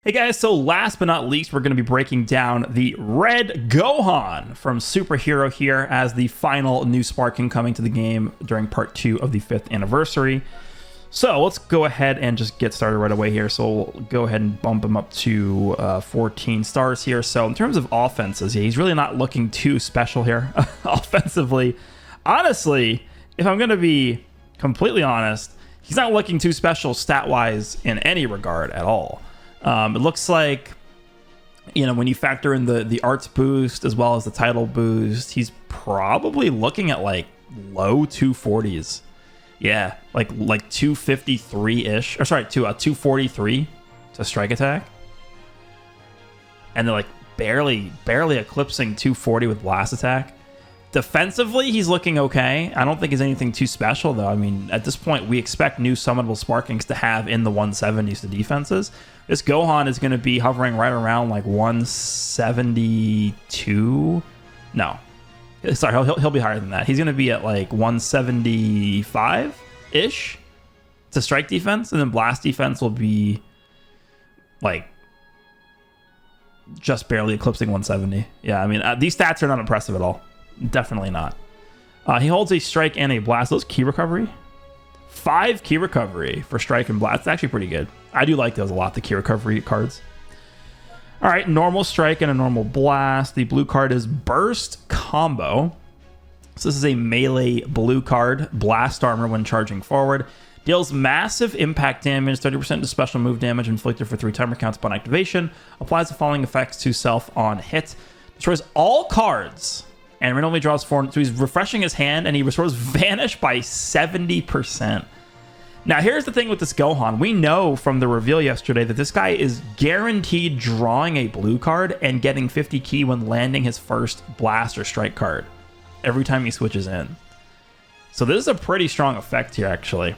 Hey guys, so last but not least, we're going to be breaking down the Red Gohan from Superhero here as the final new Sparking coming to the game during part 2 of the 5th anniversary. So let's go ahead and just get started right away here. So we'll go ahead and bump him up to 14 stars here. So in terms of offenses, yeah, he's really not looking too special here offensively. Honestly, if I'm going to be completely honest, he's not looking too special stat-wise in any regard at all. It looks like, you know, when you factor in the arts boost as well as the title boost, he's probably looking at like low 240s. Yeah, like 253-ish. Or sorry, 243 to strike attack. And they're like barely eclipsing 240 with blast attack. Defensively, he's looking okay. I don't think he's anything too special, though. I mean, at this point, we expect new summonable Sparkings to have in the 170s to defenses. This Gohan is going to be hovering right around like 172. No. Sorry, he'll be higher than that. He's going to be at like 175-ish to strike defense, and then blast defense will be like just barely eclipsing 170. Yeah, I mean, these stats are not impressive at all. Definitely not. He holds a strike and a blast. Those key recovery. 5 key recovery for strike and blast. It's actually pretty good. I do like those a lot, the key recovery cards. All right, normal strike and a normal blast. The blue card is burst combo. So this is a melee blue card. Blast armor when charging forward. Deals massive impact damage, 30% to special move damage inflicted for 3 timer counts upon activation. Applies the following effects to self on hit. Destroys all cards. And randomly draws 4. So he's refreshing his hand, and he restores Vanish by 70%. Now, here's the thing with this Gohan. We know from the reveal yesterday that this guy is guaranteed drawing a blue card and getting 50 key when landing his first blast or strike card every time he switches in. So this is a pretty strong effect here, actually.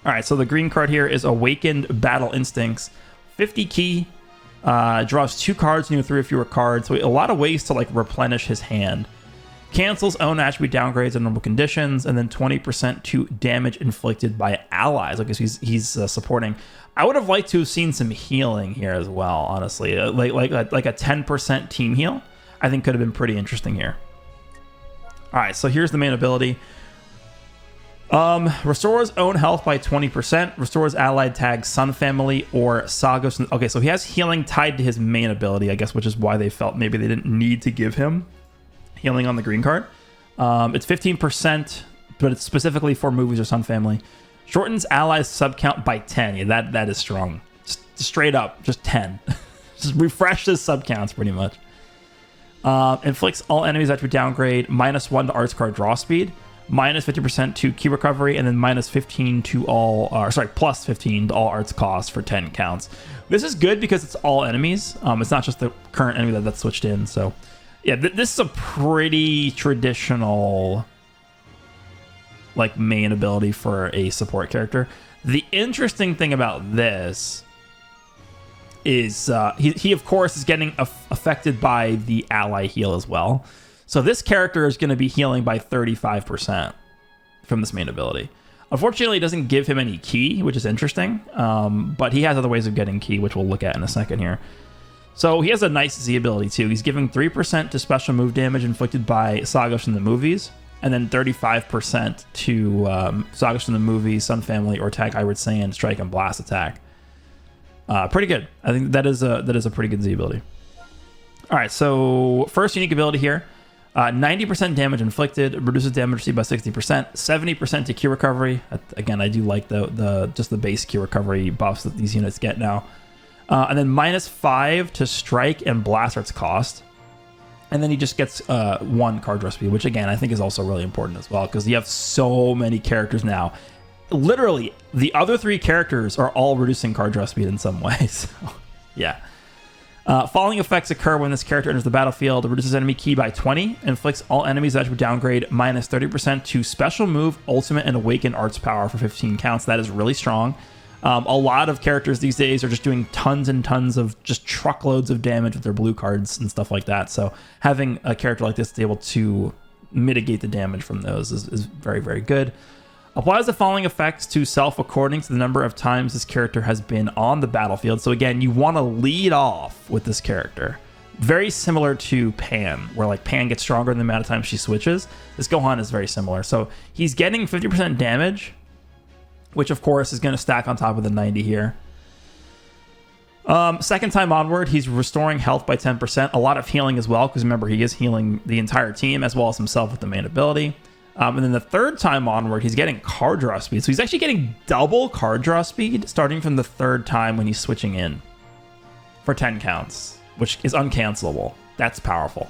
All right, so the green card here is Awakened Battle Instincts. 50 key. Draws 2 cards, new 3 or fewer cards. So a lot of ways to like replenish his hand. Cancels own attribute downgrades in normal conditions, and then 20% to damage inflicted by allies. I guess he's supporting. I would have liked to have seen some healing here as well. Honestly, like a 10% team heal, I think could have been pretty interesting here. All right, so here's the main ability. Restores own health by 20%. Restores allied tags Sun Family or Sagos. Okay, so he has healing tied to his main ability, I guess, which is why they felt maybe they didn't need to give him healing on the green card. It's 15%, but it's specifically for movies or Sun Family. Shortens allies sub count by 10. Yeah, that is strong. Just straight up, just 10. Just refresh his sub counts pretty much. Inflicts all enemies after downgrade -1 to arts card draw speed. Minus 50% to key recovery, and then minus 15 to all, plus 15 to all arts costs for 10 counts. This is good because it's all enemies. It's not just the current enemy that's switched in. So, yeah, this is a pretty traditional, like, main ability for a support character. The interesting thing about this is he of course is getting affected by the ally heal as well. So this character is going to be healing by 35% from this main ability. Unfortunately, it doesn't give him any key, which is interesting. But he has other ways of getting key, which we'll look at in a second here. So he has a nice Z ability too. He's giving 3% to special move damage inflicted by Sagos in the movies, and then 35% to Sagos in the movies, Sun Family, or tag Hybrid Saiyan, strike and blast attack. Pretty good. I think that is a pretty good Z ability. All right, so first unique ability here. 90% damage inflicted, reduces damage received by 60%, 70% to key recovery. Again, I do like the just the base key recovery buffs that these units get now. And then -5 to strike and blast arts cost. And then he just gets 1 card draw speed, which again, I think is also really important as well, because you have so many characters now. Literally, the other 3 characters are all reducing card draw speed in some way. So, yeah. Following effects occur when this character enters the battlefield. It reduces enemy key by 20. Inflicts all enemies that would downgrade minus 30% to special move, ultimate, and awaken arts power for 15 counts. That is really strong. A lot of characters these days are just doing tons and tons of just truckloads of damage with their blue cards and stuff like that. So having a character like this to be able to mitigate the damage from those is very, very good. Applies the following effects to self according to the number of times this character has been on the battlefield. So again, you want to lead off with this character. Very similar to Pan, where like Pan gets stronger in the amount of times she switches. This Gohan is very similar. So he's getting 50% damage, which of course is going to stack on top of the 90 here. Second time onward, he's restoring health by 10%. A lot of healing as well, because remember, he is healing the entire team as well as himself with the main ability. And then the third time onward, he's getting card draw speed. So he's actually getting double card draw speed starting from the third time when he's switching in for 10 counts, which is uncancelable. That's powerful.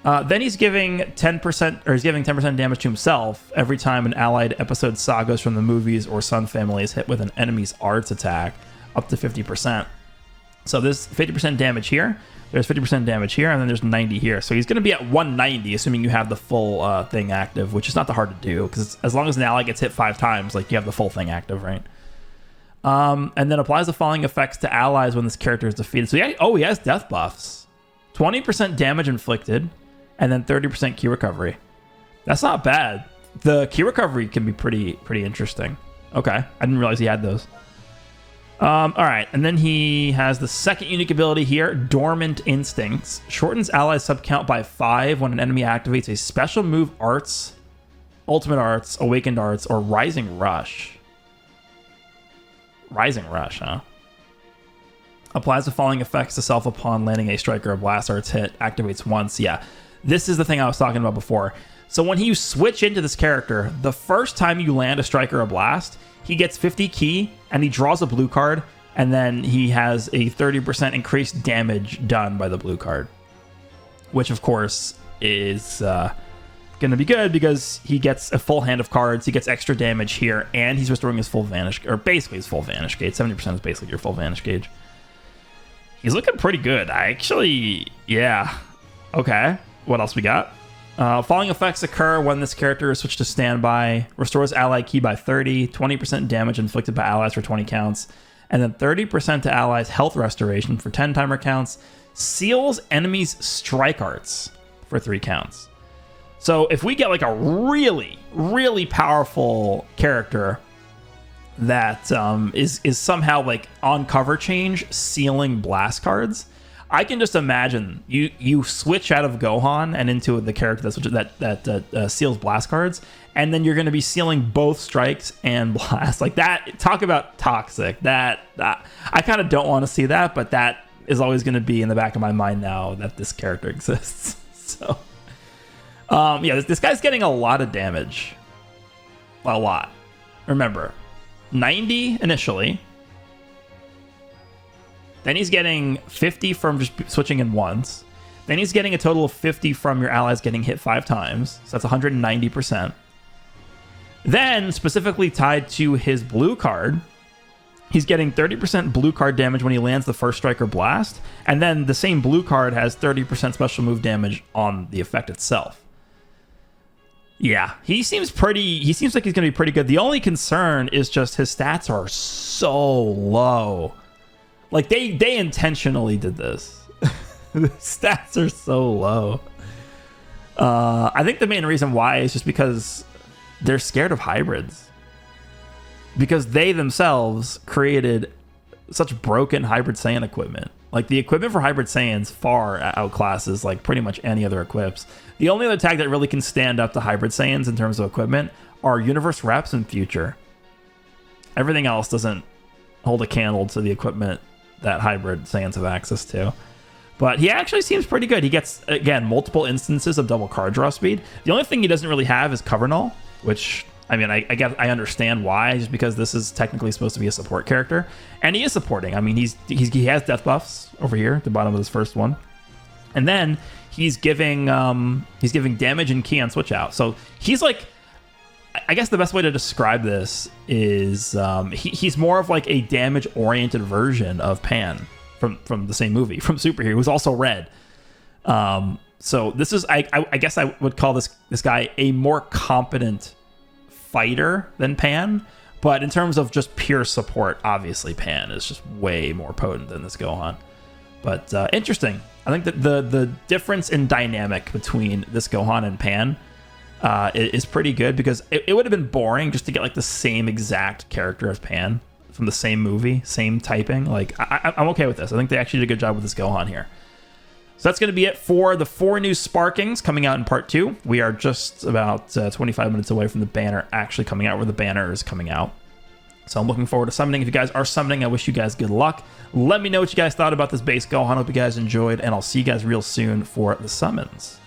Then he's giving 10%, or he's giving 10% damage to himself every time an allied episode Sagos from the movies or Sun family is hit with an enemy's arts attack, up to 50%. So there's 50% damage here. There's 50% damage here, and then there's 90 here. So he's going to be at 190, assuming you have the full thing active, which is not that hard to do, because as long as an ally gets hit 5 times, like, you have the full thing active, right? And then applies the following effects to allies when this character is defeated. So he has death buffs. 20% damage inflicted, and then 30% key recovery. That's not bad. The key recovery can be pretty interesting. Okay, I didn't realize he had those. All right, and then he has the second unique ability here, Dormant Instincts. Shortens allies sub count by 5 when an enemy activates a special move arts, ultimate arts, awakened arts, or rising rush. Rising rush, huh? Applies the following effects to self upon landing a strike or a blast arts hit. Activates once. Yeah, this is the thing I was talking about before. So when you switch into this character, the first time you land a strike or a blast, he gets 50 key, and he draws a blue card, and then he has a 30% increased damage done by the blue card, which of course is going to be good because he gets a full hand of cards, he gets extra damage here, and he's restoring his full vanish, or basically his full vanish gauge. 70% is basically your full vanish gauge. He's looking pretty good. Yeah. Okay, what else we got? Following effects occur when this character is switched to standby. Restores ally ki by 30, 20% damage inflicted by allies for 20 counts, and then 30% to allies health restoration for 10 timer counts. Seals enemies strike arts for 3 counts. So if we get like a really, really powerful character that is somehow like on cover change sealing blast cards, I can just imagine you switch out of Gohan and into the character that seals blast cards, and then you're going to be sealing both strikes and blast. Like that, talk about toxic. That I kind of don't want to see that, but that is always going to be in the back of my mind now that this character exists. So, yeah, this guy's getting a lot of damage. A lot. Remember, 90 initially. Then he's getting 50 from just switching in once. Then he's getting a total of 50 from your allies getting hit 5 times. So that's 190%. Then, specifically tied to his blue card, he's getting 30% blue card damage when he lands the first strike or blast. And then the same blue card has 30% special move damage on the effect itself. Yeah, he seems like he's going to be pretty good. The only concern is just his stats are so low. Like, they intentionally did this. The stats are so low. I think the main reason why is just because they're scared of hybrids. Because they themselves created such broken hybrid Saiyan equipment. Like, the equipment for hybrid Saiyans far outclasses, like, pretty much any other equips. The only other tag that really can stand up to hybrid Saiyans in terms of equipment are Universe Reps and Future. Everything else doesn't hold a candle to the equipment that hybrid Saiyans have access to. But he actually seems pretty good. He gets, again, multiple instances of double card draw speed. The only thing he doesn't really have is Cover Null, which, I mean, I I understand why, just because this is technically supposed to be a support character. And he is supporting. I mean, he has death buffs over here at the bottom of this first one. And then he's giving damage and key on switch out. So he's like, I guess the best way to describe this is he's more of like a damage-oriented version of Pan from the same movie, from Super Hero, who's also red. So this is, I guess I would call this guy a more competent fighter than Pan. But in terms of just pure support, obviously Pan is just way more potent than this Gohan. But interesting. I think that the difference in dynamic between this Gohan and Pan is pretty good, because it would have been boring just to get like the same exact character as Pan from the same movie, same typing. Like, I'm okay with this. I think they actually did a good job with this Gohan here. So that's going to be it for the 4 new Sparkings coming out in part 2. We are just about 25 minutes away from the banner actually coming out, where the banner is coming out. So I'm looking forward to summoning. If you guys are summoning, I wish you guys good luck. Let me know what you guys thought about this base Gohan. Hope you guys enjoyed, and I'll see you guys real soon for the summons.